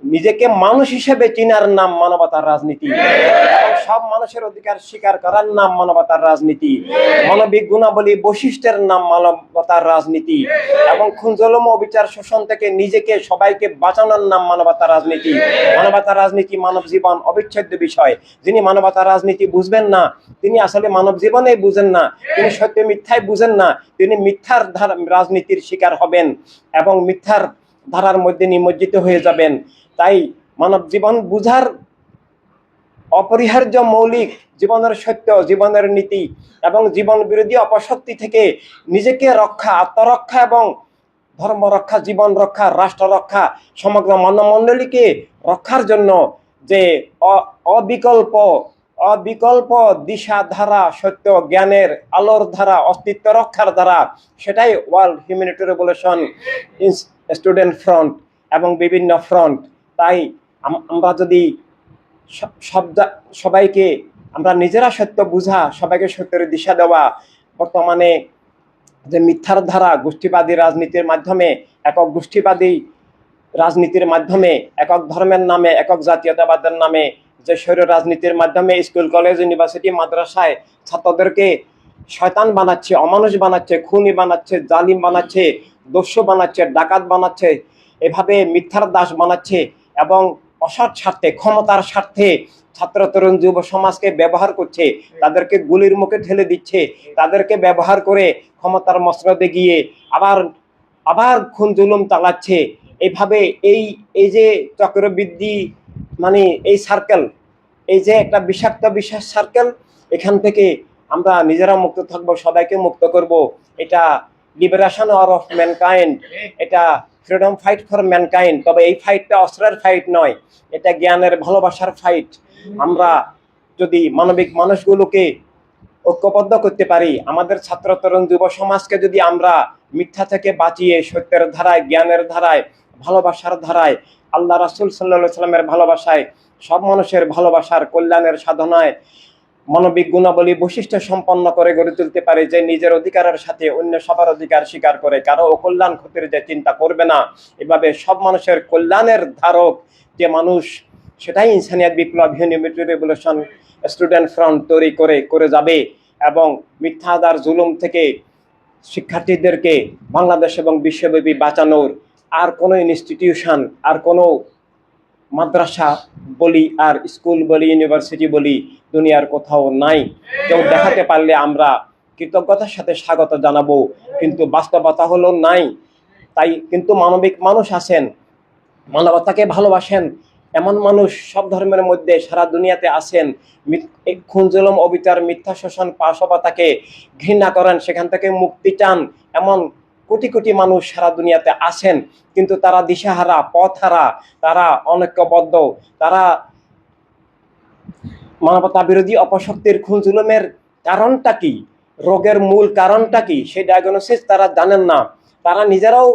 নিজেকে মানুষ হিসেবে চিনার নাম মানবতার রাজনীতি, এবং সব মানুষের অধিকার স্বীকার করার নাম মানবতার রাজনীতি, মানবিক গুণাবলী বৈশিষ্ট্যের নাম মানবতার রাজনীতি, এবং খুন জুলুম ও বিচার শোষণ থেকে নিজেকে সবাইকে বাঁচানোর নাম মানবতার রাজনীতি। মানবতার রাজনীতি মানব জীবন অবিচ্ছেদ্য বিষয়। যিনি মানবতার রাজনীতি বুঝবেন না, তিনি আসলে মানব জীবনে বুঝেন না, তিনি সত্য মিথ্যায় বুঝেন না, তিনি মিথ্যার রাজনীতির শিকার হবেন এবং মিথ্যার ধারার মধ্যে নিমজ্জিত হয়ে যাবেন। তাই মানব জীবন বুঝার অপরিহার্য মৌলিক জীবনের সত্য, জীবনের নীতি এবং জীবন বিরোধী অপশক্তি থেকে নিজেকে রক্ষা, আত্মরক্ষা এবং ধর্ম রক্ষা, জীবন রক্ষা, রাষ্ট্র রক্ষা, সমগ্র মানবমণ্ডলীকে রক্ষার জন্য যে অবিকল্প দিশা ধারা, সত্য জ্ঞানের আলোর ধারা, অস্তিত্ব রক্ষার ধারা, সেটাই world humanity revolution, student front এবং বিভিন্ন ফ্রন্ট। তাই আমরা যদি সবাইকে আমরা নিজেরা সত্য বুঝা, সবাইকে সত্যের দিশা দেওয়া, বর্তমানে যে মিথ্যার ধারা, গোষ্ঠীবাদী রাজনীতির মাধ্যমে, একক গোষ্ঠীবাদী রাজনীতির মাধ্যমে, একক ধর্মের নামে, একক জাতীয়তাবাদের নামে যে স্বৈর রাজনীতির মাধ্যমে স্কুল কলেজ ইউনিভার্সিটি মাদ্রাসায় ছাত্রদেরকে শয়তান বানাচ্ছে, অমানুষ বানাচ্ছে, খুনি বানাচ্ছে, জালিম বানাচ্ছে, দস্যু বানাচ্ছে, ডাকাত বানাচ্ছে, এভাবে মিথ্যার দাস বানাচ্ছে এবং অসৎ স্বার্থে, ক্ষমতার স্বার্থে ছাত্র তরুণ যুব সমাজকে ব্যবহার করছে, তাদেরকে গুলির মুখে ঠেলে দিচ্ছে, তাদেরকে ব্যবহার করে ক্ষমতার মসনদে গিয়ে আবার খুন জুলুম চালাচ্ছে। এইভাবে এই যে চক্রবৃদ্ধি, মানে এই সার্কেল, এই যে একটা বিষাক্ত বিশ্বাস সার্কেল, এখান থেকে আমরা নিজেরা মুক্ত থাকবো, সবাইকে মুক্ত করব। এটা লিবারেশন অফ ম্যানকাইন্ড, এটা ফ্রিডম ফাইট ফর ম্যানকাইন্ড। তবে এই ফাইটটা অস্ত্রের ফাইট নয়, এটা জ্ঞানের, ভালোবাসার ফাইট। আমরা যদি মানবিক মানুষগুলোকে ঐক্যবদ্ধ করতে পারি, আমাদের ছাত্র তরুণ যুব সমাজকে যদি আমরা মিথ্যা থেকে বাঁচিয়ে সত্যের ধারায়, জ্ঞানের ধারায়, ভালোবাসার ধারায়, আল্লাহ রাসূল সাল্লাল্লাহু আলাইহি সাল্লামের ভালোবাসায়, সব মানুষের ভালোবাসার কল্যাণের সাধনায় মানবিক গুণাবলী বৈশিষ্ট্য সম্পন্ন করে গড়ে তুলতে পারে, যে নিজের অধিকারের সাথে অন্য সবার অধিকার স্বীকার করে, কারো অকল্যাণ ক্ষতির যে চিন্তা করবে না, এভাবে সব মানুষের কল্যাণের ধারক যে মানুষ, সেটাই ইনসানিয়াত বিপ্লব, হিউম্যানিটি রেভলিউশন, স্টুডেন্ট ফ্রন্ট তৈরি করে যাবে। এবং মিথ্যাচার জুলুম থেকে শিক্ষার্থীদেরকে বাংলাদেশ এবং বিশ্বব্যাপী বাঁচানোর আর কোনো ইনস্টিটিউশন, আর কোনো মাদ্রাসা বলি, আর স্কুল বলি, ইউনিভার্সিটি বলি, দুনিয়ার কোথাও নাই। কেউ দেখাতে পারলে আমরা কৃতজ্ঞতার সাথে স্বাগত জানাবো, কিন্তু বাস্তবতা হলো নাই। তাই কিন্তু মানবিক মানুষ আছেন, মানবতাকে ভালোবাসেন এমন মানুষ সব ধর্মের মধ্যে সারা দুনিয়াতে আছেন। খুন জুলুম, অবিচার, মিথ্যা শোষণ, পাশবতাকে ঘৃণা করেন, সেখান থেকে মুক্তি চান এমন কোটি কোটি মানুষ সারা দুনিয়াতে আছেন, কিন্তু তারা দিশাহারা, পথহারা, তারা অনৈক্যবদ্ধ। তারা মানবতা বিরোধী অপশক্তির খুন জুলুমের কারণটা কি, রোগের মূল কারণটা কি, সেই ডায়াগনোসিস তারা জানেন না। তারা নিজেরাও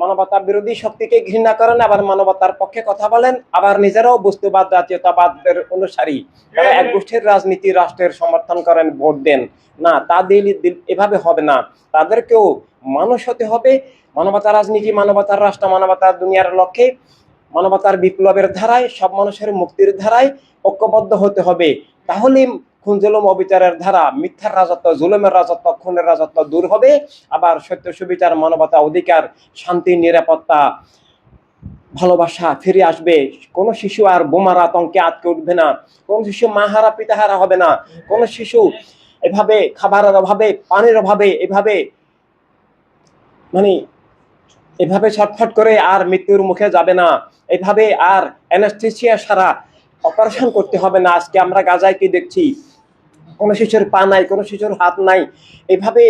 মানবতা বিরোধী শক্তিকে ঘৃণা করেন, আবার মানবতার পক্ষে কথা বলেন, আবার নিজেরাও বস্তুবাদ, জাতীয়তাবাদের অনুসারী। তারা এক গোষ্ঠীর রাজনীতি, রাষ্ট্রের সমর্থন করেন, ভোট দেন না। তা দিল এভাবে হবে না, তাদেরকেও মানুষ হতে হবে। মানবতার রাজনীতি, মানবতার রাষ্ট্র, মানবতার দুনিয়ার লক্ষ্যে, মানবতার বিপ্লবের ধারায়, সব মানুষের মুক্তির ধারায় ঐক্যবদ্ধ হতে হবে। তাহলে খুন জুলুম অবিচারের ধারা, মিথ্যার রাজত্ব, জুলুমের রাজত্ব, খুনের রাজত্ব দূর হবে। আবার সত্য, সুবিচার, মানবতা, অধিকার, শান্তি, নিরাপত্তা, ভালোবাসা ফিরে আসবে। কোনো শিশু আর বোমার আতঙ্কে আটকে উঠবে না, কোনো শিশু মাহারা পিতাহারা হবে না, কোনো শিশু এভাবে খাবারের অভাবে, পানির অভাবে, এভাবে ছটফট করে আর মৃত্যুর মুখে যাবে না। এভাবে আর অ্যানেস্থেসিয়া সারা অপারেশন করতে হবে না। আজকে আমরা গাজায় কি দেখছি, কোনো শিশুর পা নাই, কোনো শিশুর হাত নাই, এভাবে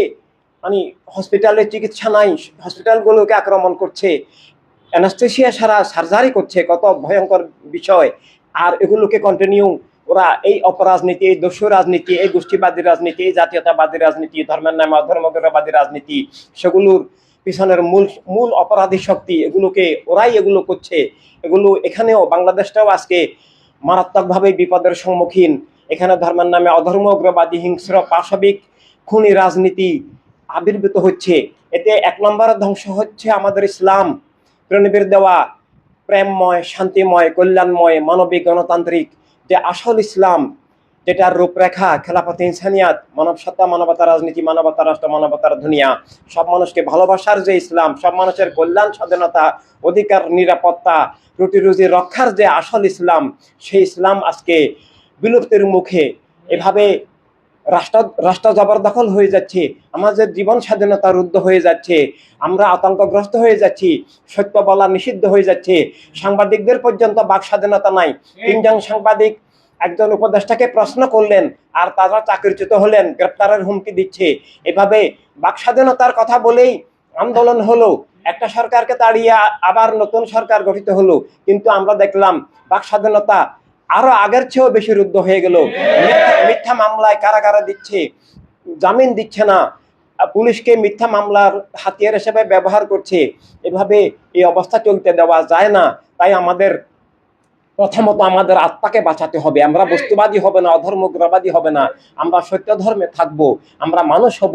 হসপিটালে চিকিৎসা নাই, হসপিটালগুলোকে আক্রমণ করছে, অ্যানেস্থেসিয়া সারা সার্জারি করছে, কত ভয়ঙ্কর বিষয়। আর এগুলোকে কন্টিনিউ ওরা এই অপরাজনীতি, এই দস্যু রাজনীতি, এই গোষ্ঠীবাদী রাজনীতি, এই জাতীয়তাবাদী রাজনীতি, ধর্মের নামে অধর্মবাদী রাজনীতি, সেগুলোর পিছনের মূল মূল অপরাধী শক্তি, ওরাই এগুলো করছে। এগুলো এখানেও বাংলাদেশটাও আজকে মারাত্মকভাবে বিপদের সম্মুখীন। এখানে ধর্মের নামে অধর্ম, উগ্রবাদী, হিংস্র, পাশবিক, খুনি রাজনীতি আবির্ভূত হচ্ছে। এতে এক নম্বরে ধ্বংস হচ্ছে আমাদের ইসলাম প্রণবীর দেওয়া প্রেমময়, শান্তিময়, কল্যাণময়, মানবিক, গণতান্ত্রিক যে আসল ইসলাম, যেটার রূপরেখা খেলাফতে ইনসানিয়াত, মানব সত্তা, মানবতা রাজনীতি, মানবতা রাষ্ট্র, মানবতার দুনিয়া, সব মানুষকে ভালোবাসার যে ইসলাম, সব মানুষের কল্যাণ, স্বাধীনতা, অধিকার, নিরাপত্তা, রুটি রুজি রক্ষার যে আসল ইসলাম, সেই ইসলাম আজকে বিলুপ্তির মুখে। এভাবে রাষ্ট্র জবরদখল হয়ে যাচ্ছে, আমাদের জীবন স্বাধীনতা রুদ্ধ হয়ে যাচ্ছে, আমরা আতঙ্কগ্রস্ত হয়ে যাচ্ছি, সত্য বলা নিষিদ্ধ হয়ে যাচ্ছে, সাংবাদিকদের পর্যন্ত বাক স্বাধীনতা নাই। 3 জন সাংবাদিক একজন উপদেষ্টাকে প্রশ্ন করলেন আর তারা চাকরিচ্যুত হলেন, গ্রেপ্তারের হুমকি দিচ্ছে। এভাবে বাক স্বাধীনতার কথা বলেই আন্দোলন হলো, একটা সরকারকে তাড়িয়ে আবার নতুন সরকার গঠিত হলো, কিন্তু আমরা দেখলাম বাক স্বাধীনতা আরো আগের চেয়েও বেশি রুদ্ধ হয়ে গেল। মিথ্যা মামলায় কারাগারে দিচ্ছে, জামিন দিচ্ছে না, পুলিশকে মিথ্যা মামলার হাতিয়ার হিসেবে ব্যবহার করছে। এভাবে এই অবস্থা চলতে দেওয়া যায় না। তাই আমাদের প্রথমত আমাদের আত্মাকে বাঁচাতে হবে। আমরা বস্তুবাদী হবে না, অধর্মগ্রবাদী হবে না, আমরা সত্য ধর্মে থাকবো, আমরা মানুষ হব,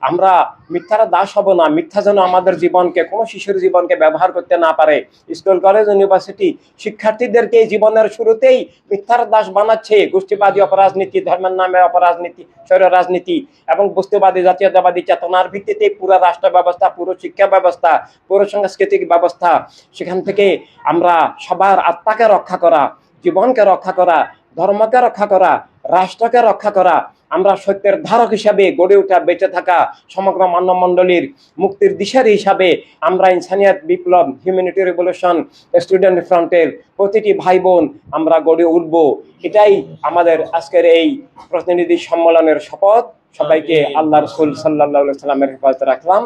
আমরা মিথ্যার দাস হব না। মিথ্যা যেন আমাদের জীবনকে, কোনো শিশুর জীবনকে ব্যবহার করতে না পারে। স্কুল, কলেজ, ইউনিভার্সিটি শিক্ষার্থীদেরকে জীবনের শুরুতেই মিথ্যার দাস বানাচ্ছে। গোষ্ঠীবাদী অপরাজনীতি, ধর্মের নামে অপরাজনীতি, স্বৈর রাজনীতি এবং বস্তুবাদী জাতীয়তাবাদী চেতনার ভিত্তিতে পুরো রাষ্ট্র ব্যবস্থা, পুরো শিক্ষা ব্যবস্থা, পুরো সাংস্কৃতিক ব্যবস্থা, সেখান থেকে আমরা সবার আত্মাকে রক্ষা করা, জীবনকে রক্ষা করা, ধর্মকে রক্ষা করা, রাষ্ট্রকে রক্ষা করা, আমরা সত্যের ধারক হিসাবে গড়ে ওঠা, বেঁচে থাকা, সমগ্র মানবমণ্ডলীর মুক্তির দিশারি হিসাবে আমরা ইনসানিয়াত বিপ্লব, হিউম্যানিটি রেভলিউশন, স্টুডেন্ট ফ্রন্টের প্রতিটি ভাই বোন আমরা গড়ে উঠব। এটাই আমাদের আজকের এই প্রতিনিধি সম্মেলনের শপথ। সবাইকে আল্লাহ রাসূল সাল্লাল্লাহু আলাইহি ওয়াসাল্লামের হেফাজতে রাখলাম।